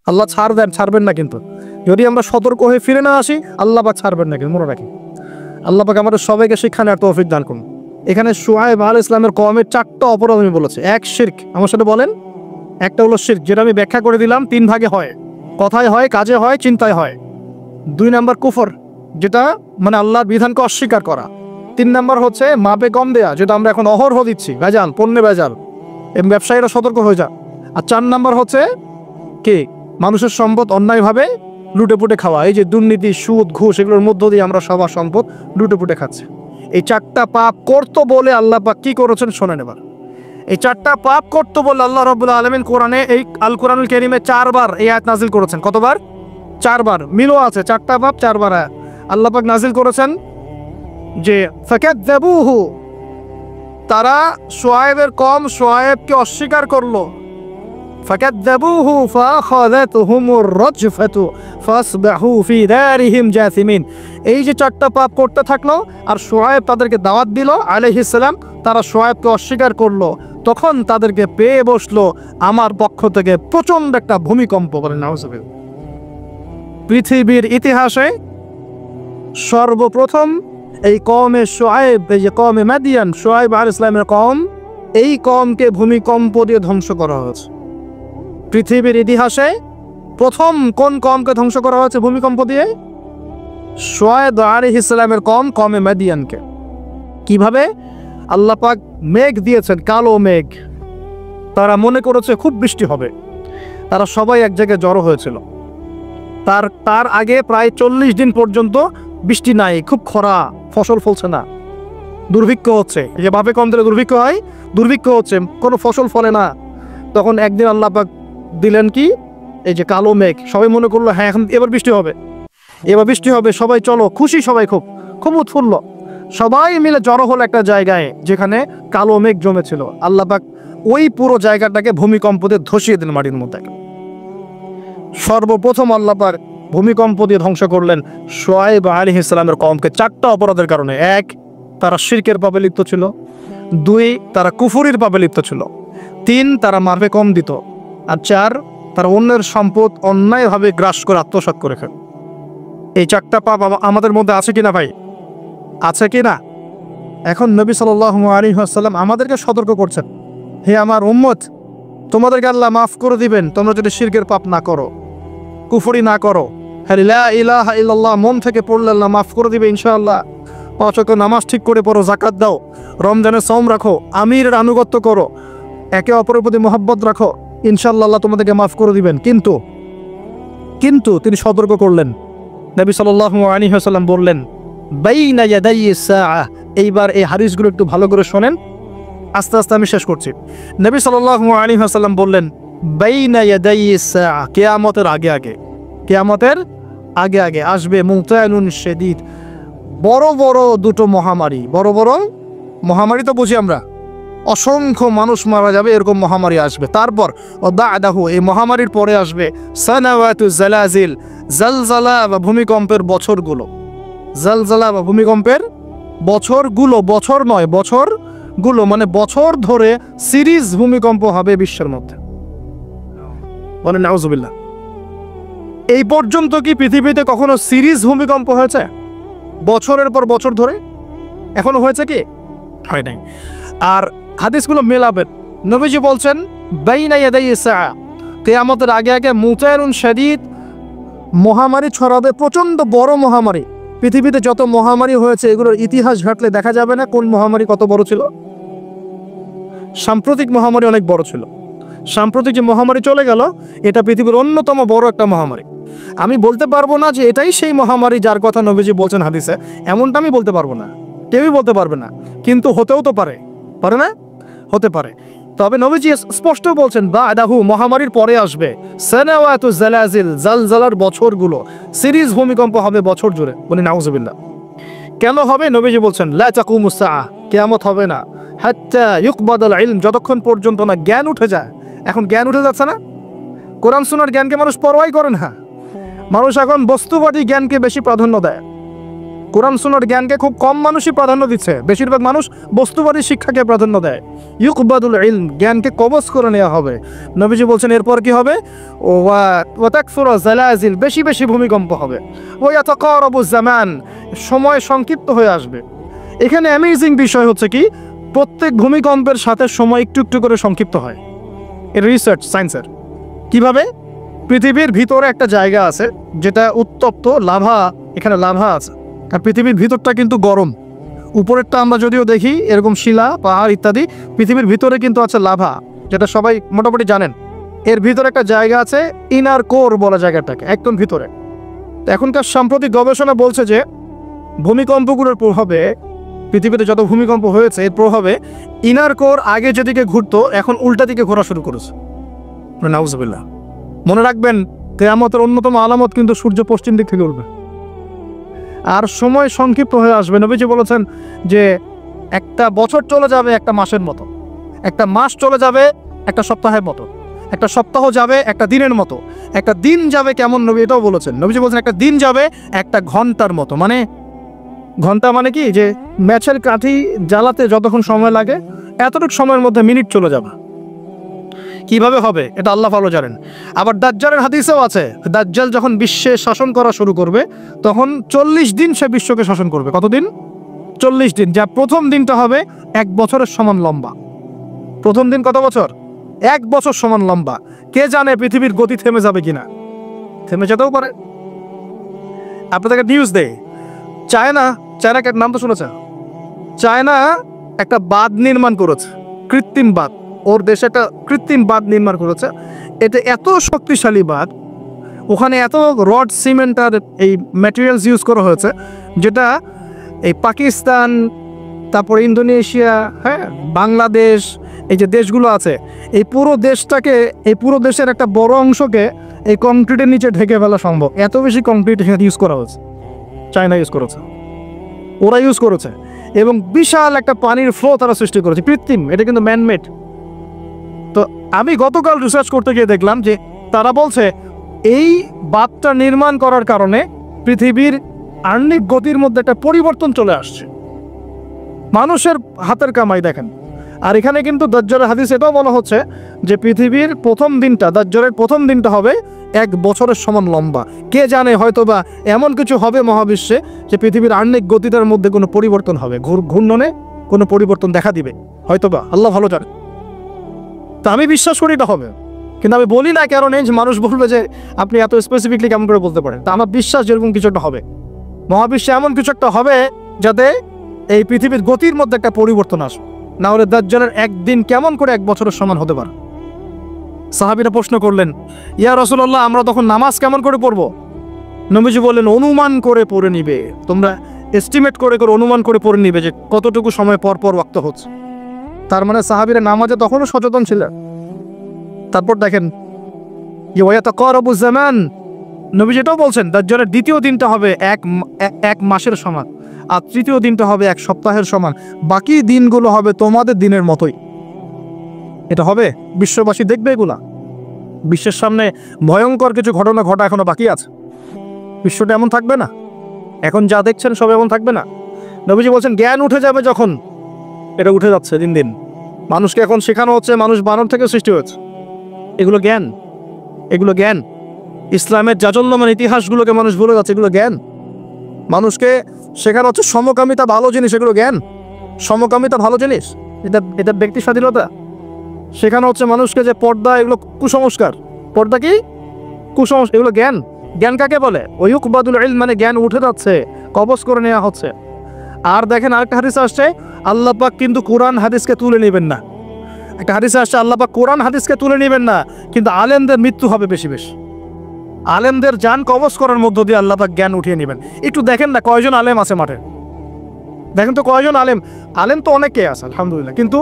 আল্লাহ ছাড়বেন না, কিন্তু যদি আমরা সতর্ক হয়ে ফিরে না আসি আল্লাহ পাক ছাড়বেন না, কিন্তু মনে রাখি। আল্লাহ পাক আমাদের সবাইকে শিক্ষা নেওয়ার তৌফিক দান করুন। এখানে শুআয়ব আলাইহিস সালামের কওমের 4টা অপরাধ আমি বলেছি। এক, শিরক, আমার সাথে বলেন। একটা হলো শিরক, যেটা আমি ব্যাখ্যা করে দিলাম, 3 ভাগে হয়, কথায় হয়, কাজে হয়, চিন্তায় হয়। 2 নাম্বার কুফর, যেটা মানে আল্লাহর বিধানকে অস্বীকার করা। 3 নাম্বার হচ্ছে মাপে কম দেয়া, যেটা আমরা এখন অহরহ দিচ্ছি, ভেজাল, পণ্যে ভেজাল, এবং ব্যবসায়ীরা সতর্ক হয়ে যান। আর 4 নাম্বার হচ্ছে কি, মানুষের সম্পদ অন্যায়ভাবে লুটে পুটে খাওয়া। এই যে দুর্নীতি, সুদ, ঘুষ, এগুলোর মধ্য দিয়ে আমরা সবার সম্পদ লুটে পুটে খাচ্ছি। এই 4টা পাপ করতো বলে আল্লাহ পাক কি করেছেন শোনেন এবার। এই 4টা পাপ করতো বলে আল্লাহ রাব্বুল আলামিন কোরআনে, এই আল কোরআনুল কারীমে 4 বার এই আয়াত নাজিল করেছেন। কতবার? 4 বার। মিলও আছে, 4টা পাপ 4 বার আল্লাহ পাক নাজিল করেছেন যে ফাকাযযাবুহু, তারা শুআয়বের কওম শুআয়বকে অস্বীকার করলো। ফাকাযযাবুহু ফাআখাযাতহুমুর রাজফাতু ফাসবাহু ফি দারিহিম জাসিমিন। এই যে 4টা পাপ করতে থাকলো, আর শুআয়ব তাদেরকে দাওয়াত দিল আলাইহিস সালাম, তারা শুআয়বকে অস্বীকার করলো, তখন তাদেরকে পেয়ে বসলো আমার পক্ষ থেকে প্রচন্ড একটা ভূমিকম্প। বলেন নাউজুবিল্লাহ। পৃথিবীর ইতিহাসে সর্বপ্রথম এই কওমে শুআয়ব, এই যে কওমে মাদিয়ান, শুআয়ব আলাইহিস সালামের কওম, এই কওমকে ভূমিকম্প দিয়ে ধ্বংস করা হয়েছে। পৃথিবীর ইতিহাসে প্রথম কোন কওমকে ধ্বংস করা হয়েছে ভূমিকম্প দিয়ে? শুআয়ব আলাইহিস সালামের কওম, কওমে মাদিয়ানকে। কিভাবে? আল্লাহ পাক মেঘ দিয়েছেন, কালো মেঘ। তারা মনে করেছে খুব বৃষ্টি হবে, তারা সবাই এক জায়গায় জড়ো হয়েছিল। তার আগে প্রায় 40 দিন পর্যন্ত বৃষ্টি নাই, খুব খরা, ফসল ফলছে না, দুর্ভিক্ষ হচ্ছে। যে ভাবে কম দিলে দুর্ভিক্ষ হয়, দুর্ভিক্ষ হচ্ছে, কোনো ফসল ফলে না। তখন একদিন আল্লাহ পাক দিলেন কি, এই যে কালো মেঘ। সবাই মনে করলো হ্যাঁ এখন এবার বৃষ্টি হবে, এবার বৃষ্টি হবে, সবাই চলো, খুশি, সবাই খুব খুব উৎফুল্ল, সবাই মিলে জড়ো হলো একটা জায়গায় যেখানে কালো মেঘ জমেছিল। আল্লাহ পাক ওই পুরো জায়গাটাকে ভূমিকম্প দিয়ে ধসিয়ে দিলেন মাটির মধ্যে। সর্বপ্রথম আল্লাহ পাক ভূমিকম্প দিয়ে ধ্বংস করলেন শুআয়ব আলাইহিস সালামের কওমকে 4টা অপরাধের কারণে। 1, তারা শিরকের পাপে লিপ্ত ছিল। 2, তারা কুফরির পাপে লিপ্ত ছিল। 3, তারা মারফে কম দিত। আর 4, তারা অন্যের সম্পদ অন্যায়ভাবে গ্রাস করে আত্মসাৎ করে ফেলে। এই 4টা পাপ আমাদের মধ্যে আছে কিনা ভাই? আছে কিনা? এখন নবী সাল্লাল্লাহু আলাইহি ওয়াসাল্লাম আমাদেরকে সতর্ক করছেন, হে আমার উম্মত, তোমাদেরকে আল্লাহ মাফ করে দিবেন তোমরা যদি শিরকের পাপ না করো, কুফরি না করো। হ্যাঁ, লা ইলাহা ইল্লাল্লাহ মন থেকে পড়লে আল্লাহ মাফ করে দিবে ইনশাআল্লাহ। 5 ওয়াক্ত নামাজ ঠিক করে পড়ো, যাকাত দাও, রমজানের সওম রাখো, আমিরের আনুগত্য করো, একে অপরের প্রতি মহব্বত রাখো, ইনশাআল্লাহ আল্লাহ তোমাদেরকে মাফ করে দিবেন। কিন্তু তিনি সতর্ক করলেন। নবী সাল্লাল্লাহু আলাইহি ওয়াসাল্লাম বললেন, বাইনা ইয়াদাইস সাআহ। এইবার এই হাদিসগুলো একটু ভালো করে শোনেন, আস্তে আস্তে আমি শেষ করছি। নবী সাল্লাল্লাহু আলাইহি ওয়াসাল্লাম বললেন, বাইনা ইয়াদাইস সাআহ, কিয়ামতের আগে আগে, কিয়ামতের আগে আগে আসবে মুতায়নুন শাদীদ, বড় বড় দুটো মহামারী। বড় বড় মহামারী তো বুঝি আমরা, অসংখ্য মানুষ মারা যাবে, এরকম মহামারী আসবে। তারপর ওয়াদাহু, এই মহামারীর পরে আসবে সানাওয়াতু জালাজিল, জালজালা বা ভূমিকম্পের বছরগুলো। জালজালা বা ভূমিকম্পের বছরগুলো, বছর নয়, বছরগুলো, মানে বছর ধরে সিরিজ ভূমিকম্প হবে বিশ্বের মধ্যে। বলেন নাউজুবিল্লাহ। এই পর্যন্ত কি পৃথিবীতে কখনো সিরিজ ভূমিকম্প হয়েছে বছরের পর বছর ধরে? এখনো হয়েছে কি? হয় নাই। আর হাদিসগুলো মেলাবেন। নবীজি বলছেন বাইনা ইয়াদাইস সাআহ, কিয়ামতের আগে আগে মুতায়নুন শাদীদ, মহামারী ছড়াবে, প্রচন্ড বড় মহামারী। পৃথিবীতে যত মহামারী হয়েছে এগুলোর ইতিহাস ঘাটলে দেখা যাবে না কোন মহামারী কত বড় ছিল। সাম্প্রতিক মহামারী অনেক বড় ছিল। সাম্প্রতিক যে মহামারী চলে গেল, এটা পৃথিবীর অন্যতম বড় একটা মহামারী। আমি বলতে পারবো না যে এটাই সেই মহামারী যার কথা নবীজি বলছেন হাদিসে, এমনটা আমি বলতে পারবো না, কেউই বলতে পারবে না। কিন্তু হতেও তো পারে, পারে না? হতে পারে। তবে নবীজি স্পষ্ট বলছেন বাদাহু, মহামারীর পরে আসবে সানাওয়াতু জালাজিল, জালজালার বছরগুলো, সিরিজ ভূমিকম্প হবে বছর জুড়ে। বলি নাউজুবিল্লাহ। কেন হবে? নবীজি বলছেন লা তাকুমুস সাআহ, কিয়ামত হবে না হাত্তা ইউকবাদাল ইলম, যতক্ষণ পর্যন্ত না জ্ঞান উঠে যায়। এখন জ্ঞান উঠে যাচ্ছে না, কোরআন সুন্নাহর জ্ঞানকে মানুষ পরোয়াই করে না। মানুষ এখন বস্তুবাদী জ্ঞানকে বেশি প্রাধান্য দেয়। কোরআন সুন্নাহর জ্ঞানকে খুব কম মানুষই প্রাধান্য দিচ্ছে, বেশিরভাগ মানুষ বস্তুবাদী শিক্ষাকে প্রাধান্য দেয়। ইউকবাদুল ইলম, জ্ঞানকে কবজ করে নেওয়া হবে। নবীজি বলছেন এরপর কি হবে? ওয়া তাকসুরু জালাজিল, বেশি বেশি ভূমিকম্প হবে। ওয়া ইয়াতাকারাবু জামান, সময় সংক্ষিপ্ত হয়ে আসবে। এখানে অ্যামেজিং বিষয় হচ্ছে কি, প্রত্যেক ভূমিকম্পের সাথে সময় একটু একটু করে সংক্ষিপ্ত হয়। এর রিসার্চ সায়েন্সের। কিভাবে? পৃথিবীর ভিতরে একটা জায়গা আছে যেটা উত্তপ্ত, লাভা, এখানে লাভা আছে। আর পৃথিবীর ভিতরটা কিন্তু গরম। উপরেরটা আমরা যদিও দেখি এরকম শিলা, পাহাড় ইত্যাদি, পৃথিবীর ভিতরে কিন্তু আছে লাভা, যেটা সবাই মোটামুটি জানেন। এর ভিতরে একটা জায়গা আছে, ইনার কোর বলা জায়গাটাকে, একদম ভিতরে। এখনকার সাম্প্রতিক গবেষণা বলছে যে ভূমিকম্পগুলোর প্রভাবে, পৃথিবীতে যত ভূমিকম্প হয়েছে এর প্রভাবে ইনার কোর আগে যেদিকে ঘুরতো এখন উল্টা দিকে ঘোরা শুরু করেছে। নাউজুবিল্লাহ। মনে রাখবেন, কিয়ামতের অন্যতম আলামত কিন্তু সূর্য পশ্চিম দিক থেকে উঠবে আর সময় সংক্ষিপ্ত হয়ে আসবে। নবীজি বলেছেন যে একটা বছর চলে যাবে একটা মাসের মতো, একটা মাস চলে যাবে একটা সপ্তাহের মতো, একটা সপ্তাহ যাবে একটা দিনের মতো, একটা দিন যাবে কেমন, নবী এটাও বলেছেন। নবীজি বলছেন একটা দিন যাবে একটা ঘন্টার মতো। মানে ঘন্টা মানে কি, যে ম্যাচের কাঠি জ্বালাতে যতক্ষণ সময় লাগে এতটুকু সময়ের মধ্যে মিনিট চলে যাবে। কিভাবে হবে এটা আল্লাহ ভালো জানেন। আবার দাজ্জালের হাদিসেও আছে, দাজ্জাল যখন বিশ্বে শাসন করা শুরু করবে তখন 40 দিন সে বিশ্বকে শাসন করবে। কতদিন? 40 দিন। যা প্রথম দিনটা হবে 1 বছরের সমান লম্বা। প্রথম দিন কত বছর? 1 বছর সমান লম্বা। কে জানে পৃথিবীর গতি থেমে যাবে কিনা, থেমে যেতেও পারে। আপনাদেরকে নিউজ দেয়, চায়নাকে নাম তো শুনেছেন? চায়না একটা বাঁধ নির্মাণ করেছে, কৃত্রিম বাঁধ। ওর দেশে একটা কৃত্রিম বাঁধ নির্মাণ করেছে। এটা এত শক্তিশালী বাঁধ, ওখানে এত রড, সিমেন্ট আর এই ম্যাটেরিয়ালস ইউজ করা হয়েছে, যেটা এই পাকিস্তান, তারপর ইন্দোনেশিয়া, হ্যাঁ, বাংলাদেশ, এই যে দেশগুলো আছে, এই পুরো দেশটাকে, এই পুরো দেশের একটা বড় অংশকে এই কংক্রিটের নিচে ঢেকে ফেলা সম্ভব। এত বেশি কংক্রিট এখানে ইউজ করা হয়েছে। চায়না ইউজ করেছে, ওরা ইউজ করেছে, এবং বিশাল একটা পানির ফ্লো তারা সৃষ্টি করেছে, কৃত্রিম। এটা কিন্তু ম্যানমেড। তো আমি গতকাল রিসার্চ করতে গিয়ে দেখলাম যে তারা বলছে এই বাঁধটা নির্মাণ করার কারণে পৃথিবীর আহ্নিক গতির মধ্যে একটা পরিবর্তন চলে আসছে। মানুষের হাতের কামাই দেখেন। আর এখানে কিন্তু দাজ্জালের হাদিস এটাও বলা হচ্ছে যে পৃথিবীর প্রথম দিনটা, দাজ্জালের প্রথম দিনটা হবে 1 বছরের সমান লম্বা। কে জানে, হয়তোবা এমন কিছু হবে মহাবিশ্বে যে পৃথিবীর আহ্নিক গতিটার মধ্যে কোনো পরিবর্তন হবে, ঘূর্ণনে কোনো পরিবর্তন দেখা দিবে, হয়তোবা, আল্লাহ ভালো জানে। তা আমি বিশ্বাস করি এটা হবে, কিন্তু আমি বলি না কারণে যে মানুষ বলবে যে আপনি এত স্পেসিফিকলি কেমন করে বলতে পারেন। তা আমার বিশ্বাস যেরকম কিছু একটা হবে, মহাবিশ্বে এমন কিছু একটা হবে যাতে এই পৃথিবীর গতির মধ্যে একটা পরিবর্তন আসবে। না হলে দাজ্জালের একদিন কেমন করে 1 বছরের সমান হতে পারে? সাহাবীরা প্রশ্ন করলেন, ইয়া রাসূলুল্লাহ, আমরা তখন নামাজ কেমন করে পড়বো? নবীজি বললেন, অনুমান করে পড়ে নিবে। তোমরা এস্টিমেট করে অনুমান করে পড়ে নিবে যে কতটুকু সময় পর পর ওয়াক্ত হচ্ছে। তার মানে সাহাবীরা নামাজে তখনও সচেতন ছিলেন। তারপর দেখেন, ইয়াতাকারাবু জামান, নবীজি এটাও বলছেন দাজ্জালের দ্বিতীয় দিনটা হবে এক মাসের সমান, আর তৃতীয় দিনটা হবে 1 সপ্তাহের সমান। বাকি দিনগুলো হবে তোমাদের দিনের মতোই। এটা হবে, বিশ্ববাসী দেখবে এগুলা। বিশ্বের সামনে ভয়ঙ্কর কিছু ঘটনা ঘটা এখনো বাকি আছে। বিশ্বটা এমন থাকবে না, এখন যা দেখছেন সব এমন থাকবে না। নবীজি বলছেন জ্ঞান উঠে যাবে যখন, এটা উঠে যাচ্ছে দিন দিন। মানুষকে এখন শেখানো হচ্ছে মানুষ বানর থেকে সৃষ্টি হয়েছে। এগুলো জ্ঞান, এগুলো জ্ঞান। ইসলামের জাজল্যমান ইতিহাসগুলোকে মানুষ ভুলে যাচ্ছে, এগুলো জ্ঞান। মানুষকে শেখানো হচ্ছে সমকামিতা ভালো জিনিস, এগুলো জ্ঞান। সমকামিতা ভালো জিনিস, এটা ব্যক্তি স্বাধীনতা। শেখানো হচ্ছে মানুষকে যে পর্দা এগুলো কুসংস্কার, পর্দা কি কুসংস্কার, এগুলো জ্ঞান। জ্ঞান কাকে বলে? ওয়ুকবাদুল ইলম, মানে জ্ঞান উঠে যাচ্ছে, কবজ করে নেওয়া হচ্ছে। আর দেখেন আরেকটা হাদিস আসছে, আল্লাহ পাক কিন্তু কোরআন হাদিসকে তুলে নেবেন না। একটা হাদিসে আসছে আল্লাহ পাক কোরআন হাদিসকে তুলে নেবেন না, কিন্তু আলেমদের মৃত্যু হবে বেশি বেশি। আলেমদের জান কবজ করার মধ্য দিয়ে আল্লাহ পাক জ্ঞান উঠিয়ে নেবেন। একটু দেখেন না কয়জন আলেম আছে মাঠে, দেখেন তো কয়জন আলেম। আলেম তো অনেকে আছে আলহামদুলিল্লাহ, কিন্তু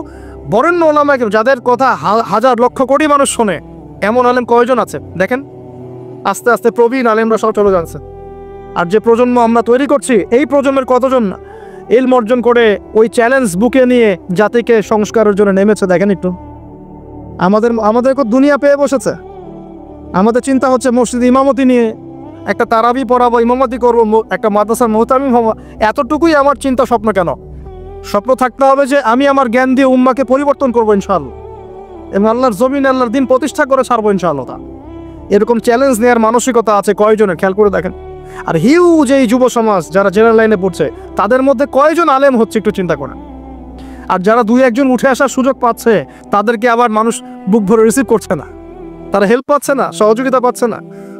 বরেণ্য ওলামা যাদের কথা হাজার লক্ষ কোটি মানুষ শোনে, এমন আলেম কয়জন আছে দেখেন। আস্তে আস্তে প্রবীণ আলেমরা সব চলে যাচ্ছে। আর যে প্রজন্ম আমরা তৈরি করছি, এই প্রজন্মের কতজন ইলম অর্জন করে ওই চ্যালেঞ্জ বুকে নিয়ে জাতিকে সংস্কারের জন্য নেমেছে দেখেন একটু। আমাদের দুনিয়া পেয়ে বসেছে। আমাদের চিন্তা হচ্ছে মসজিদ ইমামতি নিয়ে, একটা তারাবি পড়াবো, ইমামতি করবো, একটা মাদ্রাসার মুহতামিম হবো, এতটুকুই আমার চিন্তা স্বপ্ন কেন? স্বপ্ন থাকতে হবে যে আমি আমার জ্ঞান দিয়ে উম্মাকে পরিবর্তন করবো ইনশাআল্লাহ, এবং আল্লাহর জমিনে আল্লাহর দিন প্রতিষ্ঠা করে ছাড়বো ইনশাআল্লাহ। এরকম চ্যালেঞ্জ নেওয়ার মানসিকতা আছে কয়জনের খেয়াল করে দেখেন। আর হিউজ এই যুব সমাজ যারা জেনারেল লাইনে পড়ছে তাদের মধ্যে কয়জন আলেম হচ্ছে একটু চিন্তা করেন। আর যারা দুই একজন উঠে আসার সুযোগ পাচ্ছে তাদেরকে আবার মানুষ বুক ভরে রিসিভ করছে না, তারা হেল্প পাচ্ছে না, সহযোগিতা পাচ্ছে না,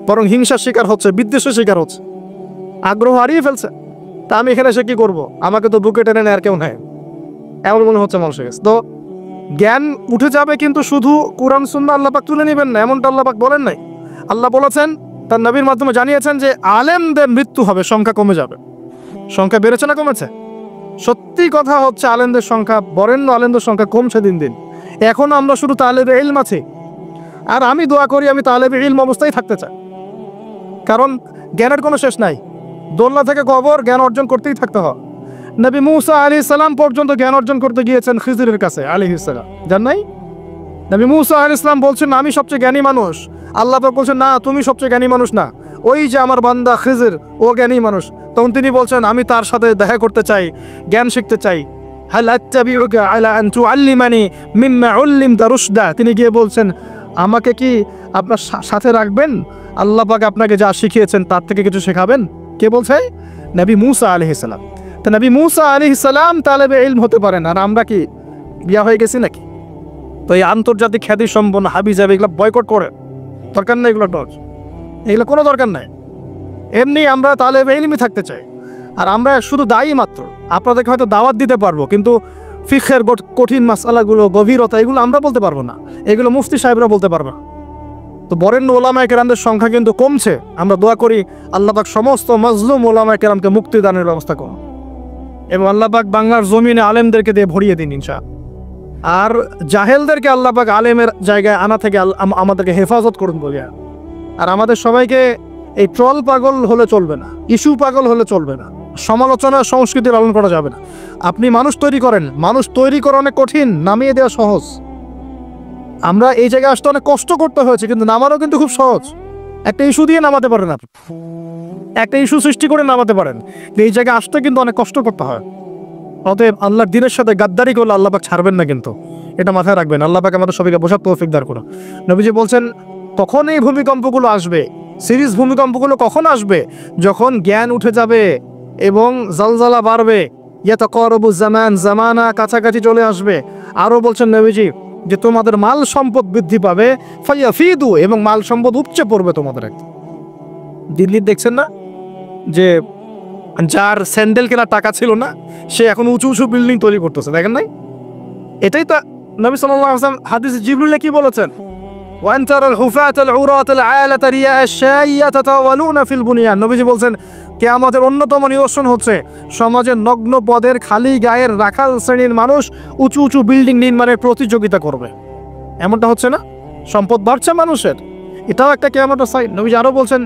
বরং হিংসার শিকার হচ্ছে, বিদ্বেষের শিকার হচ্ছে, আগ্রহ হারিয়ে ফেলছে। তা আমি এখানে এসে কি করবো, আমাকে তো বুকে টেনে নেয় আর কেউ নেয়, এমন মনে হচ্ছে মানুষের কাছে। তো জ্ঞান উঠে যাবে, কিন্তু শুধু কোরআন সুন্নাহ আল্লাহ পাক তুলে নেবেন না, এমনটা আল্লাহ পাক বলেন নাই। আল্লাহ বলেছেন, তার নবীর মাধ্যমে জানিয়েছেন যে আলেমদের মৃত্যু হবে, সংখ্যা কমে যাবে। সংখ্যা বেড়েছে না কমেছে? সত্যি কথা হচ্ছে আলেমদের সংখ্যা, বরেণ্য আলেমদের সংখ্যা কমছে দিন দিন। এখন আমরা শুধু তালেবে ইলম আছি, আর আমি দোয়া করি আমি তালেবে ইলম অবস্থায় থাকতে চাই, কারণ জ্ঞানের কোনো শেষ নাই। দোলনা থেকে কবর, জ্ঞান অর্জন করতেই থাকতে হয়। নবী মুসা আলাইহিস সালাম পর্যন্ত জ্ঞান অর্জন করতে গিয়েছেন খিজিরের কাছে আলাইহিস সালাম, জান নাই? নবী মুসা আলাইহিস সালাম বলছেন আমি সবচেয়ে জ্ঞানী মানুষ, আল্লাহ পাক বলছেন না তুমি সবচেয়ে জ্ঞানী মানুষ না, ওই যে আমার বান্দা খিজির ও জ্ঞানী মানুষ। তখন তিনি বলছেন আমি তার সাথে দেখা করতে চাই, জ্ঞান শিখতে চাই। হাল আত্তাবিউকা আলা আন তুআল্লিমানি মিম্মা উল্লিমতা রুশদা, তিনি গিয়ে বলছেন আমাকে কি আপনার সাথে রাখবেন, আল্লাহ পাক আপনাকে যা শিখিয়েছেন তার থেকে কিছু শেখাবেন? কে বলছে? নবী মুসা আলাইহিস সালাম। তো নবী মুসা আলাইহিস সালাম তালেবে ইলম হতে পারেন, আর আমরা কি বিয়া হয়ে গেছি নাকি? তো এই আন্তর্জাতিক খ্যাতি সম্পন্ন হাবি যাবে এগুলো বয়কট করে, দরকার নেই এগুলো, এগুলো কোনো দরকার নাই। এমনি আমরা তালেবে ইলমই থাকতে চাই। আর আমরা শুধু দায়ী মাত্র, আপনাদেরকে হয়তো দাওয়াত দিতে পারবো, কিন্তু ফিকহের কঠিন মাসআলাগুলো, গভীরতা, এগুলো আমরা বলতে পারবো না, এগুলো মুফতি সাহেবরা বলতে পারবে না। তো বরেণ্য ওলামায়ে কেরামদের সংখ্যা কিন্তু কমছে। আমরা দোয়া করি আল্লাহ পাক সমস্ত মাজলুম ওলামায়ে কেরামকে মুক্তি দানের ব্যবস্থা করুন, এবং আল্লাহ পাক বাংলার জমিনে আলেমদেরকে দিয়ে ভরিয়ে দিন ইনশাআল্লাহ। আর জাহেলদেরকে আল্লাহ পাক আলেমের জায়গায় আনা থেকে আমাদেরকে হেফাজত করুন বলিয়া। আর আমাদের সবাইকে এই ট্রল পাগল হলে চলবে না, ইস্যু পাগল হলে চলবে না, সমালোচনা সংস্কৃতি পালন করা যাবে না। আপনি মানুষ তৈরি করেন, মানুষ তৈরি করা অনেক কঠিন, নামিয়ে দেওয়া সহজ। আমরা এই জায়গায় আসতে অনেক কষ্ট করতে হয়েছে, কিন্তু নামানো কিন্তু খুব সহজ। একটা ইস্যু দিয়ে নামাতে পারেন, আপনি একটা ইস্যু সৃষ্টি করে নামাতে পারেন, এই জায়গায় আসতে কিন্তু অনেক কষ্ট করতে হয়। অতএব আল্লাহর দ্বীনের সাথে গাদ্দারি করলে আল্লাহ পাক ছাড়বেন না, কিন্তু এটা মাথায় রাখবেন। আল্লাহ পাক আমাদের সবাইকে বোঝার তৌফিক দান করুন। নবীজি বলছেন কখন এই ভূমিকম্পগুলো আসবে, সিরিজ ভূমিকম্পগুলো কখন আসবে? যখন জ্ঞান উঠে যাবে এবং জালজালা বাড়বে, ইয়াতাকারাবু জামান, জামানা কাছাকাছি চলে আসবে। আরও বলছেন নবীজি যে তোমাদের মাল সম্পদ বৃদ্ধি পাবে, ফায়াফিদু, এবং মাল সম্পদ উপচে পড়বে তোমাদের। দিল্লির দেখছেন না যে যার স্যান্ডেল কেনার টাকা ছিল না, সে এখন উঁচু উঁচু বিল্ডিং তৈরি করতেছে, দেখেন নাই? এটাই তো নবী সাল্লাল্লাহু আলাইহি ওয়াসাল্লাম হাদিসে জিবরিলে কি বলেছেন, ওয়ান তারাল হুফাতাল উরাতাল আয়ালাতা রিয়া আশ-শাইয়া তাতাওয়ালুনা ফিল বুনিয়ান। নবীজি বলছেন কিয়ামতের অন্যতম নিদর্শন হচ্ছে সমাজের নগ্ন পদের খালি গায়ের রাখাল শ্রেণীর মানুষ উঁচু উঁচু বিল্ডিং নির্মাণের প্রতিযোগিতা করবে। এমনটা হচ্ছে না? সম্পদ বাড়ছে মানুষের, এটাও একটা কিয়ামতের সাইন। নবীজি আরও বলছেন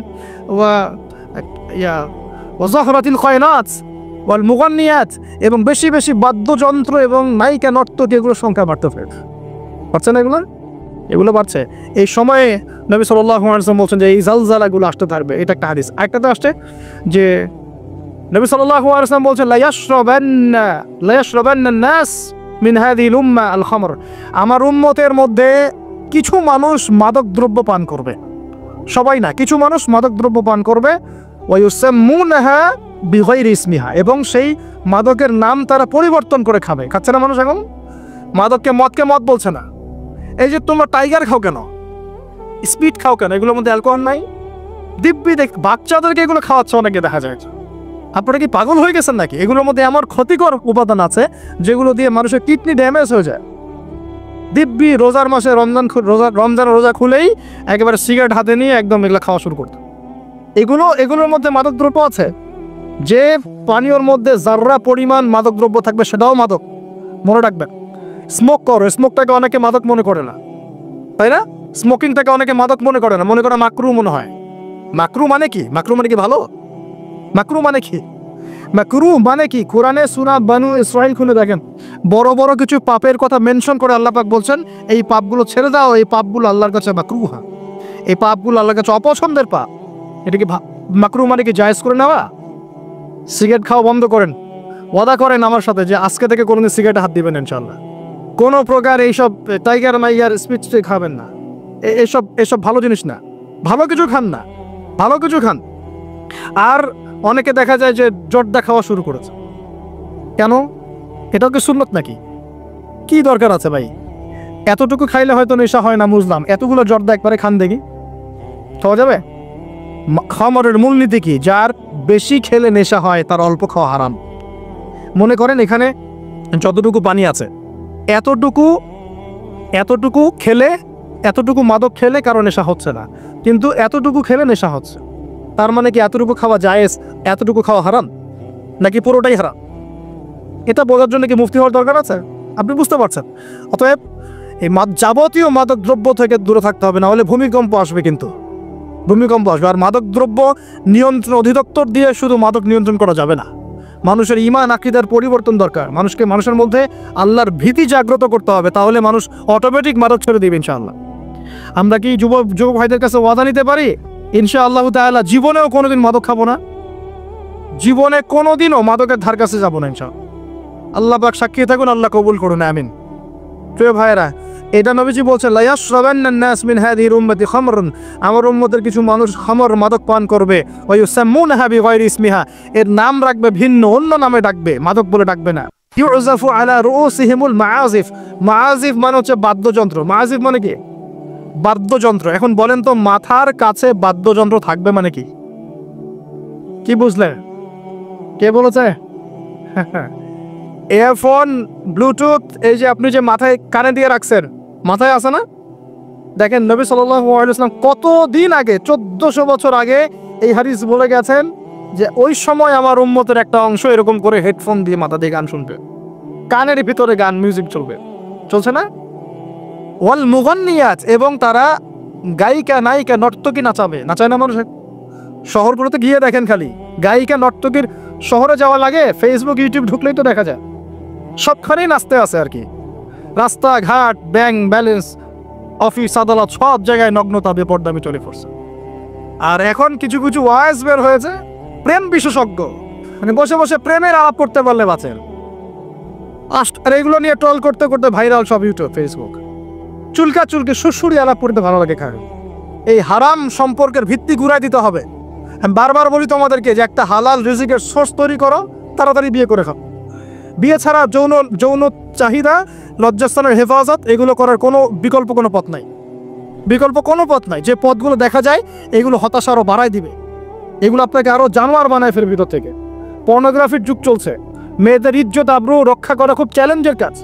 ওয়াজাহরাতিল খায়নাত ওয়াল মুগান্নিয়াত, এবং বেশি বেশি বাদ্যযন্ত্র এবং নায়িকা নর্তকী এগুলোর সংখ্যা বাড়তে পারছে না, এগুলো বাড়ছে। এই সময়ে নবী সাল্লাল্লাহু আলাইহি ওয়াসাল্লাম বলছেন যে এই জালজালাগুলো আসতে থাকবে, এটা একটা হাদিস। আরেকটাতে আসছে যে নবী সাল্লাল্লাহু আলাইহি ওয়াসাল্লাম বলছেন লা ইয়াশরাবান্না নাস মিন হাযিহিল উম্মাহ আল খামর, আমার উম্মতের মধ্যে কিছু মানুষ মাদক দ্রব্য পান করবে, সবাই না, কিছু মানুষ মাদক দ্রব্য পান করবে। ওয়া ইউসাম্মুনাহা বিগাইরি ইসমিহা, এবং সেই মাদকের নাম তারা পরিবর্তন করে খাবে। খাচ্ছে না মানুষ এখন? মাদককে মদ বলছে না। এই যে তোমরা টাইগার খাও কেন, স্পিড খাও কেন, এগুলোর মধ্যে অ্যালকোহল নাই? দিব্যি বাচ্চাদেরকে এগুলো খাওয়াচ্ছে অনেকে, দেখা যায়। আপনারা কি পাগল হয়ে গেছেন নাকি? এগুলোর মধ্যে এমন ক্ষতিকর উপাদান আছে যেগুলো দিয়ে মানুষের কিডনি ড্যামেজ হয়ে যায়। দিব্যি রোজার মাসে রমজান রোজা খুলেই একেবারে সিগারেট হাতে নিয়ে একদম এগুলো খাওয়া শুরু করতো। এগুলোর মধ্যে মাদক দ্রব্য আছে। যে পানীয়র মধ্যে যার্রা পরিমাণ মাদক দ্রব্য থাকবে সেটাও মাদক, মনে রাখবেন। স্মোক করো, স্মোকটাকে অনেকে মাদক মনে করে না, তাই না? স্মোকিংটাকে অনেকে মাদক মনে করে না, মনে করে মাকরু মনে হয়। মাকরু মানে কি? মাকরু মানে কি ভালো? মাকরু মানে কি? মাকরু মানে কি? কোরআনে সূরা বানু ইসরাইল খুলে দেখেন, বড় বড় কিছু পাপের কথা মেনশন করে আল্লাহ পাক বলছেন এই পাপগুলো ছেড়ে দাও, এই পাপগুলো আল্লাহর কাছে মাকরুহা, এই পাপগুলো আল্লাহর কাছে অপছন্দের পাপ। এটা কি মাকরুহ মানে কি জায়েজ করে নেওয়া? সিগারেট খাওয়া বন্ধ করেন, ওয়াদা করেন আমার সাথে যে আজকে থেকে কোনোদিন সিগারেটে হাত দিবেন ইনশাআল্লাহ। কোনো প্রকার এইসব টাইগার মাইগার স্পিচ খাবেন না, এসব এসব ভালো জিনিস না। ভালো কিছু খান না, ভালো কিছু খান। আর অনেকে দেখা যায় যে জর্দা খাওয়া শুরু করেছে। কেন? এটাও কি সুন্নত নাকি? কি দরকার আছে ভাই? এতটুকু খাইলে হয়তো নেশা হয় না বুঝলাম, এতগুলো জর্দা একবারে খান দেখি, খাওয়া যাবে? খামরের মূলনীতি কি? যার বেশি খেলে নেশা হয় তার অল্প খাওয়া হারাম। মনে করেন এখানে যতটুকু পানি আছে এতটুকু খেলে, এতটুকু মাদক খেলে কারো নেশা হচ্ছে না, কিন্তু এতটুকু খেলে নেশা হচ্ছে। তার মানে কি এতটুকু খাওয়া জায়েজ, এতটুকু খাওয়া হারাম, নাকি পুরোটাই হারাম? এটা বোঝার জন্য কি মুফতি হওয়ার দরকার আছে? আপনি বুঝতে পারছেন। অতএব এই যাবতীয় মাদক দ্রব্য থেকে দূরে থাকতে হবে, না হলে ভূমিকম্প আসবে। কিন্তু ভূমিকম্প আসবে। আর মাদক দ্রব্য নিয়ন্ত্রণ অধিদপ্তর দিয়ে শুধু মাদক নিয়ন্ত্রণ করা যাবে না। মানুষের ঈমান আকীদার পরিবর্তন দরকার। মানুষের মধ্যে আল্লাহর ভীতি জাগ্রত করতে হবে, তাহলে মানুষ অটোমেটিক মাদক ছেড়ে দিবে ইনশাআল্লাহ। আমরা কি যুবক ভাইদের কাছে ওয়াদা নিতে পারি ইনশাআল্লাহ তাআলা জীবনেও কোনোদিন মাদক খাবো না, জীবনে কোনোদিনও মাদকের ধার কাছে যাবো না ইনশাআল্লাহ। আল্লাহ পাক সাক্ষী থাকুন, আল্লাহ কবুল করুন, আমিন। প্রিয় ভাইয়েরা, এটা নবীজি বলছেন লা ইয়াশরাবান্নান নাস মিন হাযিহিল উম্মতি খামরুন, আমার উম্মতের কিছু মানুষ খামর মাদক পান করবে, ওয়া ইউসাম্মুনাহা বিগায়রি ইসমিহা, এর নাম রাখবে ভিন্ন, অন্য নামে ডাকবে, মাদক বলে ডাকবে না। ইউযাফু আলা রুউসিহিমুল মাআজিফ, মাআজিফ মানে হচ্ছে বাদ্যযন্ত্র। মাআজিফ মানে কি? বাদ্যযন্ত্র। এখন বলেন তো মাথার কাছে বাদ্যযন্ত্র থাকবে মানে কি? কি বুঝলেন? কে বলেছে? ইয়ারফোন, ব্লুটুথ, এই যে আপনি যে মাথায় কানে দিয়ে রাখছেন, মাথায় আছে না? দেখেন নবী সাল্লাল্লাহু আলাইহি ওয়াসাল্লাম কতদিন আগে, 1400 বছর আগে এই হাদিস বলে গেছেন যে ওই সময় আমার উম্মতের একটা অংশ এরকম করে হেডফোন দিয়ে মাথা দিয়ে গান শুনবে, কানের ভিতরে গান মিউজিক চলবে, চলছে না? ওয়াল মুগান্নিয়াত, এবং তারা গায়িকা নায়িকা নর্তকী নাচাবে, নাচায় না মানুষ? শহরগুলোতে গিয়ে দেখেন খালি গায়িকা নর্তকীর, শহরে যাওয়া লাগে, ফেসবুক ইউটিউব ঢুকলেই তো দেখা যায়, সবখানেই নাচতে আছে আর কি। রাস্তাঘাট, ব্যাংক ব্যালেন্স, অফিস আদালত, সব জায়গায় নগ্নতা বেপরদামি চলে পড়ছে। আর এখন কিছু কিছু ওয়াইজ বের হয়েছে, প্রেম বিশেষজ্ঞ, মানে বসে বসে প্রেমের আলাপ করতে পারলে বাঁচেন। আর এগুলো নিয়ে ট্রল করতে করতে ভাইরাল সব ইউটিউব ফেসবুক। চুলকে সুরসুরি আলাপ করতে ভালো লাগে খায়। এই হারাম সম্পর্কের ভিত্তি ঘুরাই দিতে হবে। আমি বারবার বলি তোমাদেরকে যে একটা হালাল রিজিকের সোর্স তৈরি করো, তাড়াতাড়ি বিয়ে করে খাও। বিয়ে ছাড়া যৌন চাহিদা, লজ্জাস্থানের হেফাজত, এগুলো করার কোনো বিকল্প কোনো পথ নাই, বিকল্প কোনো পথ নাই। যে পথগুলো দেখা যায় এগুলো হতাশা আরও বাড়ায় দিবে, এগুলো আপনাকে আরও জানোয়ার বানায় ফের ভিতর থেকে। পর্নোগ্রাফির যুগ চলছে, মেয়েদের ইজ্জত আবরু রক্ষা করা খুব চ্যালেঞ্জের কাজ।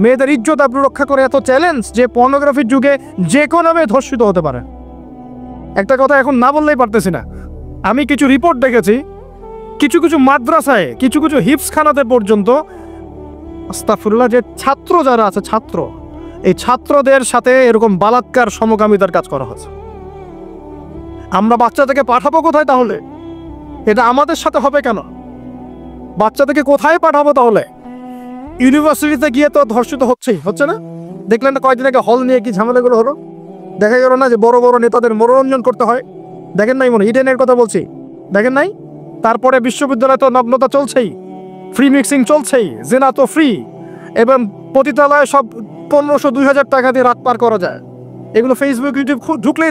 মেয়েদের ইজ্জত আবরু রক্ষা করে এত চ্যালেঞ্জ যে পর্নোগ্রাফির যুগে যে কোনো মেয়ে ধর্ষিত হতে পারে। একটা কথা এখন না বললেই পারতেছি না, আমি কিছু রিপোর্ট দেখেছি, কিছু কিছু মাদ্রাসায়, কিছু কিছু হিফজখানাতে পর্যন্ত আস্তাগফিরুল্লাহ, যে ছাত্র যারা আছে, ছাত্র, এই ছাত্রদের সাথে এরকম বালাৎকার সমকামিতার কাজ করা হচ্ছে। আমরা বাচ্চাদেরকে পাঠাবো কোথায় তাহলে? এটা আমাদের সাথে হবে কেন? বাচ্চাদেরকে কোথায় পাঠাবো তাহলে? ইউনিভার্সিটিতে গিয়ে তো ধর্ষিত হচ্ছে না? দেখলেন না কয়েকদিন আগে হল নিয়ে কি ঝামেলাগুলো হলো? দেখা গেল না যে বড় বড় নেতাদের মনোরঞ্জন করতে হয়? দেখেন নাই? মনে ইডেনের কথা বলছি, দেখেন নাই? তারপরে বিশ্ববিদ্যালয়ে তো নগ্নতা চলছেই, ফ্রি মিক্সিং চলছেই, জেনা তো ফ্রি, এবং পতিতালয়ে সব 1500-2000 টাকা দিয়ে রাত পার করা যায়। এগুলো ফেসবুক ইউটিউব ঢুকলেই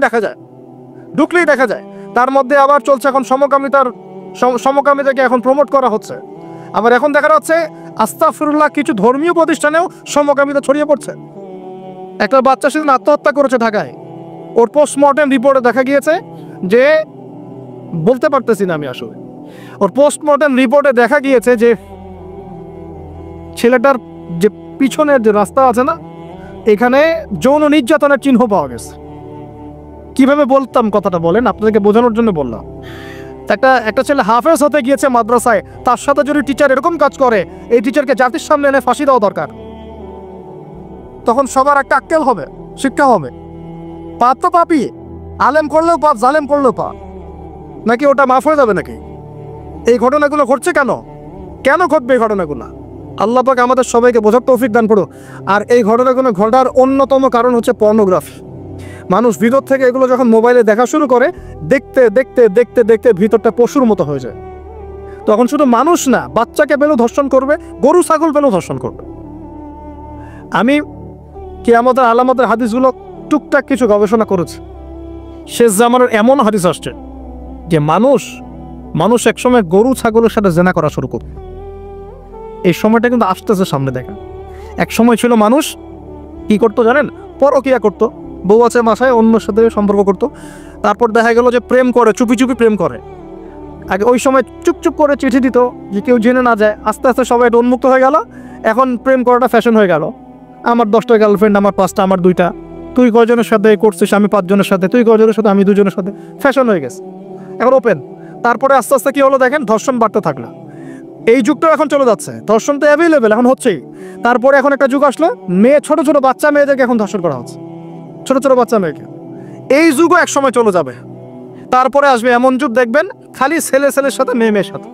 দেখা যায়। তার মধ্যে আবার চলছে এখন সমকামিতাকে এখন প্রমোট করা হচ্ছে। আবার এখন দেখা যাচ্ছে আস্তাগফিরুল্লাহ, কিছু ধর্মীয় প্রতিষ্ঠানেও সমকামিতা ছড়িয়ে পড়ছে। একটা বাচ্চা সেদিন আত্মহত্যা করেছে ঢাকায়, ওর পোস্টমর্টেম রিপোর্টে দেখা গিয়েছে যে, বলতে পারতেছি না আমি আসলে, ওর পোস্টমর্টেম রিপোর্টে দেখা গিয়েছে যে ছেলেটার যে পিছনের যে রাস্তা আছে না, এখানে যৌন নির্যাতনের চিহ্ন পাওয়া গেছে। কিভাবে বলতাম কথাটা বলেন, আপনাদেরকে বোঝানোর জন্য বললাম। একটা ছেলে হাফেজ হতে গিয়েছে মাদ্রাসায়, তার সাথে যদি টিচার এরকম কাজ করে, এই টিচারকে জাতির সামনে এনে ফাঁসি দেওয়া দরকার। তখন সবার একটা আক্কেল হবে, শিক্ষা হবে। পাপ তো পাপই, আলেম করলেও পাপ, জালেম করলেও পাপ, নাকি ওটা মাফ হয়ে যাবে নাকি? এই ঘটনাগুলো ঘটছে কেন ঘটবে এই ঘটনাগুলো? আল্লাহ পাক আমাদের সবাইকে বোঝার তৌফিক দান করুন। আর এই ঘটনাগুলো ঘটার অন্যতম কারণ হচ্ছে পর্নোগ্রাফি। মানুষ ভিতর থেকে এগুলো যখন মোবাইলে দেখা শুরু করে, দেখতে দেখতে দেখতে দেখতে ভিতরটা পশুর মতো হয়ে যায়। তখন শুধু মানুষ না, বাচ্চাকে পেলেও ধর্ষণ করবে, গরু ছাগল পেলেও ধর্ষণ করবে। আমি কিয়ামতের আলামতের হাদিসগুলো টুকটাক কিছু গবেষণা করেছি। শেষ জামানের এমন হাদিস আসছে যে মানুষ একসময় গরু ছাগলের সাথে জেনা করা শুরু করবে। এই সময়টা কিন্তু আসতেছে সামনে। দেখেন, এক সময় ছিল মানুষ কি করতো জানেন? পরকিয়া করতো, বউ আছে মাসায় অন্যর সাথে সম্পর্ক করতো। তারপর দেখা গেল যে প্রেম করে, চুপি চুপি প্রেম করে। আগে ওই সময় চুপচুপ করে চিঠি দিত যে কেউ জেনে না যায়। আস্তে আস্তে সবাই এটা উন্মুক্ত হয়ে গেল। এখন প্রেম করাটা ফ্যাশন হয়ে গেল। আমার 10টা গার্লফ্রেন্ড, আমার 5টা, আমার 2টা, তুই কয়জনের সাথে করছিস, আমি 5 জনের সাথে, তুই কয়জনের সাথে, আমি 2 জনের সাথে, ফ্যাশন হয়ে গেছে, এখন ওপেন। তারপরে আস্তে আস্তে কি হলো দেখেন, ধর্ষণ বাড়তে থাকলো। এই যুগটাও এখন চলে যাচ্ছে, ধর্ষণ তো অ্যাভেলেবেল এখন হচ্ছেই। তারপরে এখন একটা যুগ আসলো, ছোট ছোট বাচ্চা মেয়েদেরকে এখন ধর্ষণ করা হচ্ছে, ছোট ছোট বাচ্চা মেয়েকে। এই যুগও এক সময় চলে যাবে। তারপরে আসবে এমন যুগ দেখবেন খালি ছেলে ছেলের সাথে মেয়ের সাথে।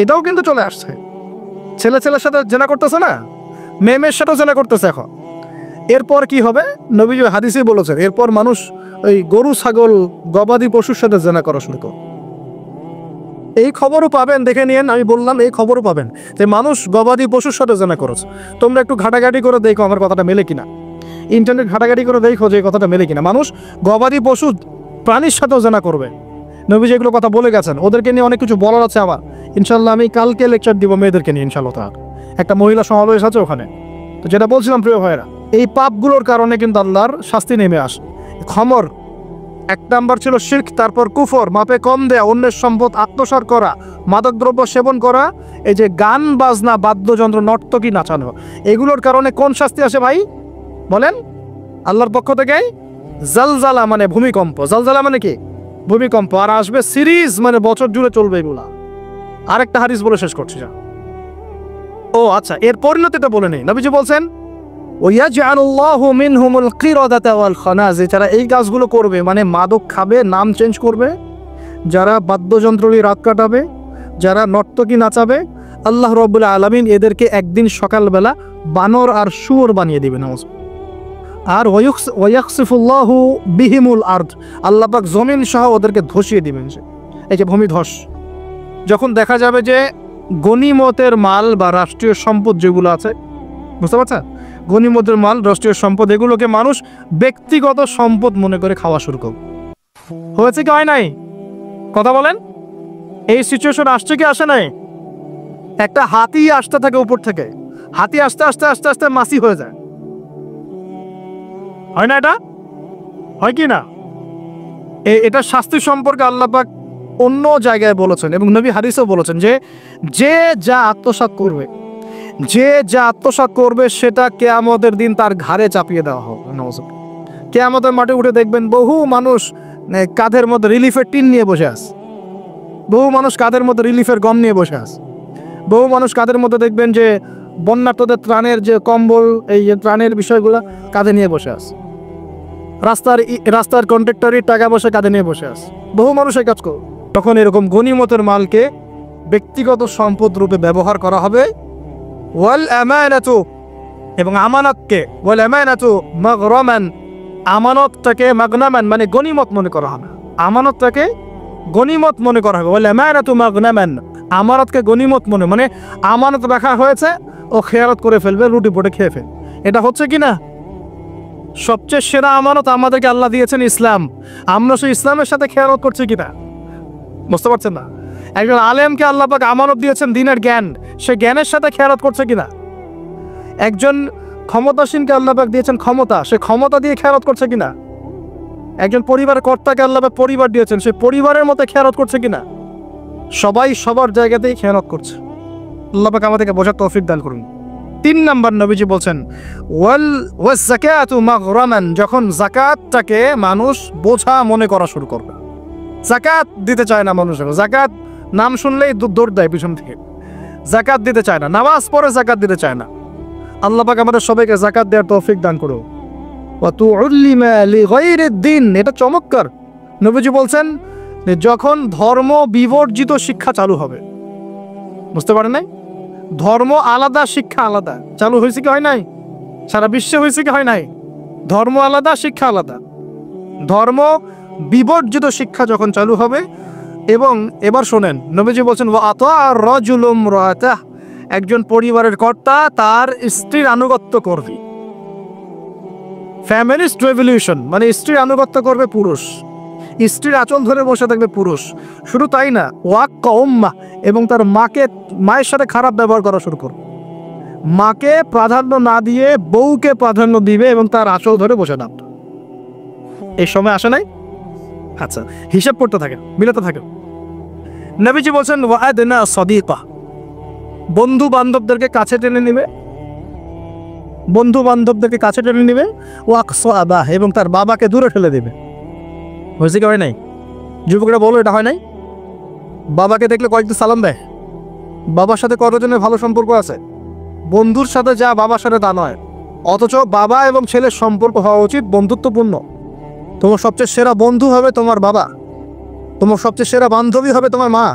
এটাও কিন্তু চলে আসছে, ছেলে ছেলের সাথে জেনা করতেছে না, মেয়ের সাথেও জেনা করতেছে এখন। এরপর কি হবে? নবীজি হাদিসে বলেছেন, এরপর মানুষ ওই গরু ছাগল গবাদি পশুর সাথে জেনা করা শুরু করে। এই খবরও পাবেন, দেখে নিয়েন। আমি বললাম এই খবরও পাবেন যে মানুষ গবাদি পশুর সাথে জেনা করেছে। তোমরা একটু ঘাটাঘাটি করে দেখো আমার কথাটা মেলে কিনা, ইন্টারনেট ঘাটাঘাটি করে দেখো যে এই কথাটা মেলে কিনা। মানুষ গবাদি পশু প্রাণীর সাথেও জেনা করবে। নবীজি এগুলো কথা বলে গেছেন। ওদেরকে নিয়ে অনেক কিছু বলার আছে আমার। ইনশাল্লাহ আমি কালকে লেকচার দিব মেয়েদেরকে নিয়ে, ইনশাল্লাহ। তার একটা মহিলা সমাবেশ আছে ওখানে। তো যেটা বলছিলাম প্রিয় ভাইয়েরা, এই পাপগুলোর কারণে কিন্তু আল্লাহর শাস্তি নেমে আসে। খমর 1 নাম্বার ছিল শিরক, তারপর কুফর, মাপে কম দেয়া, অন্যের সম্পদ আত্মসাৎ করা, মাদকদ্রব্য সেবন করা, এই যে গান বাজনা, বাদ্যযন্ত্র, নর্তকী, নাচানো, এগুলোর কারণে কোন শাস্তি আসে ভাই বলেন? আল্লাহর পক্ষ থেকে জালজালা মানে ভূমিকম্প। জালজালা মানে কি? ভূমিকম্প। আর আসবে সিরিজ, মানে বছর জুড়ে চলবে এগুলা। আরেকটা হাদিস বলে শেষ করছি যা। ও আচ্ছা, এর পরিণতিটা বলে নেই। নবীজি বলছেন, ওয়াজআলুল্লাহু মিনহুমুল কিরাদাতা ওয়াল খানাজির, যারা এই কাজগুলো করবে, মানে মাদক খাবে, নাম চেঞ্জ করবে, যারা বাদ্যযন্ত্র নিয়ে রাত কাটাবে, যারা নর্তকী নাচাবে, আল্লাহ রাব্বুল আলামিন এদেরকে একদিন সকালবেলা বানর আর শুয়োর বানিয়ে দিবেন। আর ওয়ায়াখসিফুল্লাহু বিহিমুল আরদ, আল্লাহ পাক জমিন সহ ওদেরকে ধসিয়ে দিবেন। এই যে ভূমিধস, যখন দেখা যাবে যে গনিমতের মাল বা রাষ্ট্রীয় সম্পদ যেগুলো আছে, বুঝতে পারছেন, গনিমতের মাল, রাষ্ট্রীয় সম্পদ, এগুলোকে মানুষ ব্যক্তিগত সম্পদ মনে করে খাওয়া শুরু করবে। হয়েছে কি হয় নাই? কথা বলেন। এই সিচুয়েশন আসছে কি আসে নাই? একটা হাতি আসতে থাকে উপর থেকে, হাতি আস্তে আস্তে আস্তে আস্তে মাছি হয়ে যায়, হয় না? এটা হয় কি না? এটা শাস্তি সম্পর্কে আল্লাহ পাক অন্য জায়গায় বলেছেন, এবং নবী হাদিসেও বলেছেন যে যা আত্মসাৎ করবে, সেটা কিয়ামতের দিন তার ঘাড়ে চাপিয়ে দেওয়া হবে। কিয়ামতের মাঠে উঠে দেখবেন বহু মানুষ কাঁধের মধ্যে রিলিফের টিন নিয়ে বসে আছে, বহু মানুষ কাঁধের মধ্যে রিলিফের গম নিয়ে বসে আছে, বহু মানুষ কাঁধের মধ্যে দেখবেন যে বন্যার্তদের ত্রাণের যে কম্বল, এই ত্রাণের বিষয়গুলো কাঁধে নিয়ে বসে আছে, রাস্তার কন্ট্রাক্টরের টাকা পয়সা কাঁধে নিয়ে বসে আছে, বহু মানুষ এই কাজ করে। তখন এরকম গনিমতের মালকে ব্যক্তিগত সম্পদ রূপে ব্যবহার করা হবে। ওয়াল আমানাতু, এবং আমানতকে, ওয়াল আমানাতু মাগরামান, আমানতটাকে মাগনামান মানে গনিমত মনে করা হবে, আমানতটাকে গনিমত মনে করা হবে। ওয়াল আমানাতু মাগনামান, আমানতকে গনিমত মানে আমানত রাখা হয়েছে, ও খেয়ালত করে ফেলবে, রুটি পটে খেয়ে ফেলবে। এটা হচ্ছে কি না? সবচেয়ে সেরা আমানত আমাদেরকে আল্লাহ দিয়েছেন ইসলাম। আমরা সেই ইসলামের সাথে খেয়ানত করছি কিনা বুঝতে পারছেন না? একজন আলেমকে আল্লাহ পাক আমানত দিয়েছেন দ্বীনের জ্ঞান, সে জ্ঞানের সাথে খেয়ানত করছে কিনা? একজন ক্ষমতাসীনকে আল্লাহ পাক দিয়েছেন ক্ষমতা, সে ক্ষমতা দিয়ে খেয়ানত করছে কিনা? একজন পরিবারের কর্তাকে আল্লাহ পাক পরিবার দিয়েছেন, সে পরিবারের মতো খেয়ানত করছে কিনা? সবাই সবার জায়গাতেই খেয়ানত করছে। আল্লাহ পাক আমাদেরকে বোঝার তৌফিক দান করুন। 3 নাম্বার নবীজি বলছেন, ওয়াজ যাকাতু মাগরামান, যখন যাকাতটাকে মানুষ বোঝা মনে করা শুরু করবে। যাকাত দিতে চায় না মানুষ, যাকাত নাম শুনলেই দৌড় দেয় পিছন থেকে, যাকাত দিতে চায় না, নামাজ পড়ে যাকাত দিতে চায় না। আল্লাহ পাক আমাদের সবাইকে যাকাত দেওয়ার তৌফিক দান করুন। ওয়া তুউল্লিমা লিগাইরিদ দ্বীন, এটা চমৎকার। নবীজি বলছেন যখন ধর্ম বিবর্জিত শিক্ষা চালু হবে, বুঝতে পারেন নাই? ধর্ম আলাদা, শিক্ষা আলাদা চালু হয়েছে কি হয় নাই? সারা বিশ্বে হয়েছে কি হয় নাই? ধর্ম আলাদা, শিক্ষা আলাদা। ধর্ম বিবর্জিত শিক্ষা যখন চালু হবে। এবং এবার শোনেন, নবীজি বলছেন ওয়া আতাআ রাজুলুম রাআতাহ, একজন পরিবারের কর্তা তার স্ত্রীর আনুগত্য করবে। ফ্যামিলিস্ট রেভলিউশন মানে স্ত্রীর আনুগত্য করবে পুরুষ, স্ত্রীর আঁচল ধরে বসে থাকবে পুরুষ। শুধু তাই না, ওয়াক্কা উম্মাহ, এবং তার মায়ের সাথে খারাপ ব্যবহার করা শুরু করবে। মাকে প্রাধান্য না দিয়ে বউকে প্রাধান্য দিবে এবং তার আঁচল ধরে বসে থাকবে। এই সময় আসে নাই? আচ্ছা, হিসাব করতে থাকে, মিলাতে থাকে। নবীজি বলছেন ওয়াদনা সাদিকা, বন্ধু বান্ধবদেরকে কাছে টেনে নিবে, বন্ধু বান্ধবদেরকে কাছে টেনে নিবে। ওয়াকসা আবাহ, এবং তার বাবাকে দূরে ঠেলে দেবে। হয়েছে কি হয় নাই? যুবকরা বলো এটা হয় নাই? বাবাকে দেখলে কয়েকদিন সালাম দেয়। বাবার সাথে কতজনের ভালো সম্পর্ক আছে? বন্ধুর সাথে যা বাবার সাথে তা নয়। অথচ বাবা এবং ছেলের সম্পর্ক হওয়া উচিত বন্ধুত্বপূর্ণ। তোমার সবচেয়ে সেরা বন্ধু হবে তোমার বাবা, তোমার সবচেয়ে সেরা বান্ধবী হবে তোমার মা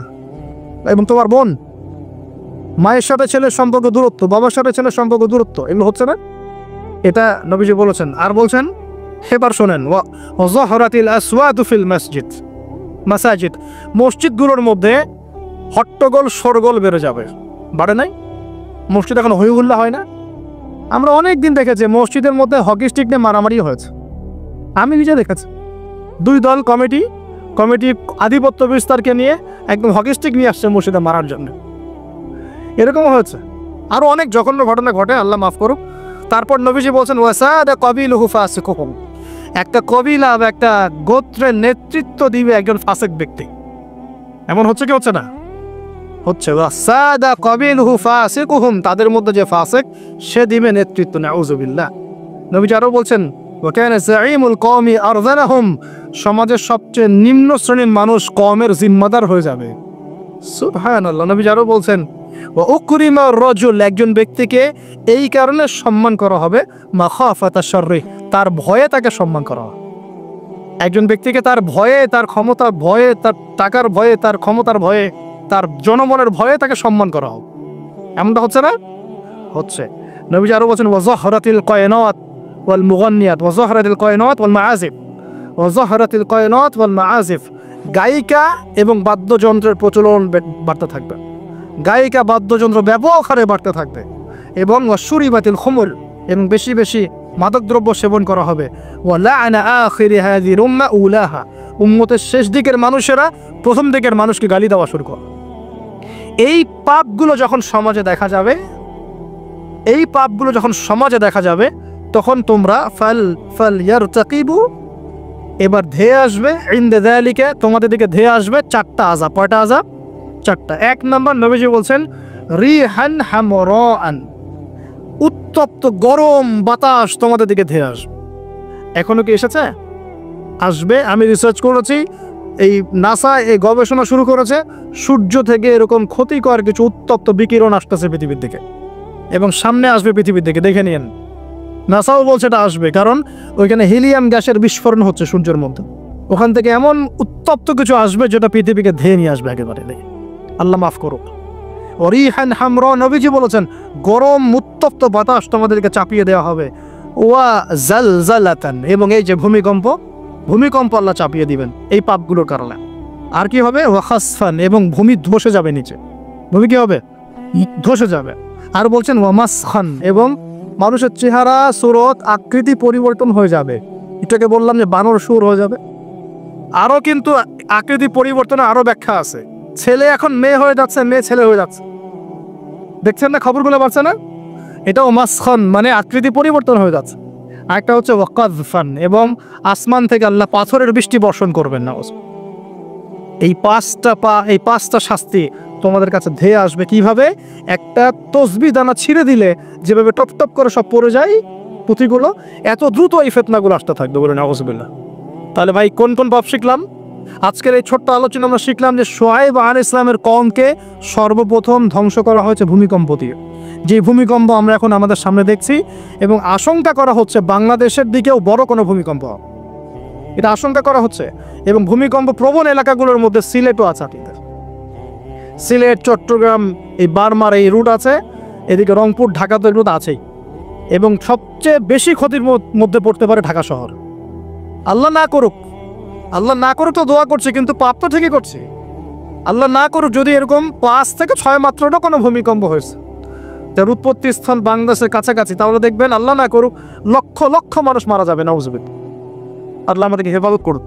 এবং তোমার বোন। মায়ের সাথে ছেলের সম্পর্ক দূরত্ব, বাবার সাথে ছেলের সম্পর্ক দূরত্ব, এগুলো হচ্ছে না। এটা নবীজি বলেছেন। আর বলছেন, এবার শোনেন, ওয়াজহারাতিল আসওয়াতু ফিল মাসাজিদ, মসজিদগুলোর মধ্যে হট্টগোল শোরগোল বেড়ে যাবে। বাড়ে নাই? মসজিদ এখন হইহুল্লা হয় না? আমরা অনেক দিন দেখেছি মসজিদের মধ্যে হকি স্টিক নিয়ে মারামারি হয়েছে। আমি নিজে দেখেছি, দুই দল কমিটি আধিপত্য বিস্তারকে নিয়ে একদম হকি স্টিক নিয়ে আসছে মসজিদে মারার জন্য। এরকম হয়েছে। আরও অনেক জঘন্য ঘটনা ঘটে, আল্লাহ মাফ করুক। তারপর নবীজি বলছেন ওয়াসাদা কবিলহু ফাসিকুহুম, একটা কবিলা বা একটা গোত্রের নেতৃত্ব দিবে একজন ফাসিক ব্যক্তি। এমন হচ্ছে কি হচ্ছে না? হচ্ছে। ওয়াসাদা কবিলহু ফাসিকুহুম, তাদের মধ্যে যে ফাসিক সে দিবে নেতৃত্ব। নাউযুবিল্লাহ। নবীজি আরও বলছেন ওয়াকানা যাঈমুল কওমি আরযানাহুম, সমাজের সবচেয়ে নিম্ন শ্রেণীর মানুষ কওমের জিম্মাদার হয়ে যাবে। সুবহানাল্লাহ। নবীজি আরও বলছেন ওয়া উকরিমা রাজুল, একজন ব্যক্তিকে এই কারণে সম্মান করা হবে মাখাফাতা শাররি, তার ভয়ে তাকে সম্মান করা হবে। একজন ব্যক্তিকে তার ভয়ে, তার ক্ষমতার ভয়ে, তার টাকার ভয়ে, তার ক্ষমতার ভয়ে, তার জনমনের ভয়ে তাকে সম্মান করা হবে। এমনটা হচ্ছে না? হচ্ছে। নবীজি আরও বলছেন ওয়াজহারাতিল কায়নাত ওয়াল মুগান্নিয়াত, ওয়াজহারাতিল কায়নাত ওয়াল মাআজিফ, ওয়াজহারাতিল কায়নাত ওয়াল মাআজিফ, গায়িকা এবং বাদ্যযন্ত্রের প্রচলন বাড়তে থাকবে। গায়িকা বাদ্যযন্ত্র ব্যাপক হারে বাড়তে থাকবে। এবং ওয়াশুরিবাতিল খুমর, এবং বেশি বেশি মাদকদ্রব্য সেবন করা হবে। ওয়ালাআনা আখিরি হাযিহিল উম্মাহ উলাহা, উম্মতের শেষ দিকের মানুষেরা প্রথম দিকের মানুষকে গালি দেওয়া শুরু করে। এই পাপগুলো যখন সমাজে দেখা যাবে, এই পাপগুলো যখন সমাজে দেখা যাবে, তখন তোমরা ফাল ইয়ারতাকিবু, এবার ধেয়ে আসবে ইনদা যালিকা, তোমাদের দিকে ধেয়ে আসবে চারটা আযাব। কয়টা আযাব? চারটা। এক নম্বর, নবীজি বলছেন রিহান হামরাআন, উত্তপ্ত গরম বাতাস তোমাদের দিকে ধেয়ে আসবে। এখনো কি এসেছে? আসবে। আমি রিসার্চ করেছি, এই নাসা এই গবেষণা শুরু করেছে, সূর্য থেকে এরকম ক্ষতিকর কিছু উত্তপ্ত বিকিরণ আসতেছে পৃথিবীর দিকে এবং সামনে আসবে পৃথিবীর দিকে, দেখে নিন। নাসাও বলছে এটা আসবে, কারণ ওইখানে হিলিয়াম গ্যাসের বিস্ফোরণ হচ্ছে সূর্যের মধ্যে। ওখান থেকে এমন উত্তপ্ত কিছু আসবে যেটা পৃথিবীকে ধেয়ে নিয়ে আসবে একেবারে। আল্লাহ মাফ করুক। রিহান হামরা, নবীজি বলেছেন গরম উত্তপ্ত বাতাস তোমাদেরকে চাপিয়ে দেওয়া হবে। ওয়া জালজালাতান, এবং এই যে ভূমিকম্প আল্লাহ চাপিয়ে দিবেন এই পাপগুলোর কারণে। আর কি হবে? ওয়া খাসফান, এবং ভূমি ধসে যাবে নিচে। ভূমি কি হবে? ধসে যাবে। আর বলছেন ওয়া মাসখান, এবং মানুষের চেহারা সুরত আকৃতি পরিবর্তন হয়ে যাবে। এটাকে বললাম যে বানর সুর হয়ে যাবে। আরও কিন্তু আকৃতি পরিবর্তনে আরও ব্যাখ্যা আছে। ছেলে এখন মেয়ে হয়ে যাচ্ছে, মেয়ে ছেলে হয়ে যাচ্ছে। দেখছেন না খবরগুলো বাড়ছে না? এটাও মাসখান, মানে আকৃতি পরিবর্তন হয়ে যাচ্ছে। আরেকটা হচ্ছে ওয়াকাযফান, এবং আসমান থেকে আল্লাহ পাথরের বৃষ্টি বর্ষণ করবেন না। এই পাঁচটা শাস্তি তোমাদের কাছে ধেয়ে আসবে। কিভাবে? একটা তসবিহ দানা ছিঁড়ে দিলে যেভাবে টপ টপ করে সব পড়ে যায় পুঁথিগুলো, এত দ্রুত এই ফিতনাগুলো আসতে থাকবে। বলে নাউযুবিল্লাহ। তাহলে ভাই কোন কোন পাপ শিখলাম? আজকের এই ছোট্ট আলোচনা আমরা শিখলাম যে শুআয়ব আলাইহিস সালামের কওমকে সর্বপ্রথম ধ্বংস করা হয়েছে ভূমিকম্প দিয়ে। যে ভূমিকম্প আমরা এখন আমাদের সামনে দেখছি, এবং আশঙ্কা করা হচ্ছে বাংলাদেশের দিকেও বড় কোনো ভূমিকম্প হবে, এটা আশঙ্কা করা হচ্ছে। এবং ভূমিকম্প প্রবণ এলাকাগুলোর মধ্যে সিলেটও আছে। সিলেট, চট্টগ্রাম, এই বার্মার এই রুট আছে, এদিকে রংপুর, ঢাকা তো রুট আছেই। এবং সবচেয়ে বেশি ক্ষতির মধ্যে পড়তে পারে ঢাকা শহর। আল্লাহ না করুক, আল্লাহ না করুক তো দোয়া করছে, কিন্তু পাপ তো ঠিকই করছে। আল্লাহ না করুক যদি এরকম 5 থেকে 6 মাত্রটা কোনো ভূমিকম্প হয়েছে যার উৎপত্তি স্থান বাংলাদেশের কাছাকাছি, তাহলে দেখবেন আল্লাহ না করুক লক্ষ লক্ষ মানুষ মারা যাবে, নাউজুবিল্লাহ। আল্লাহ আমাদেরকে হেফাজত করুক।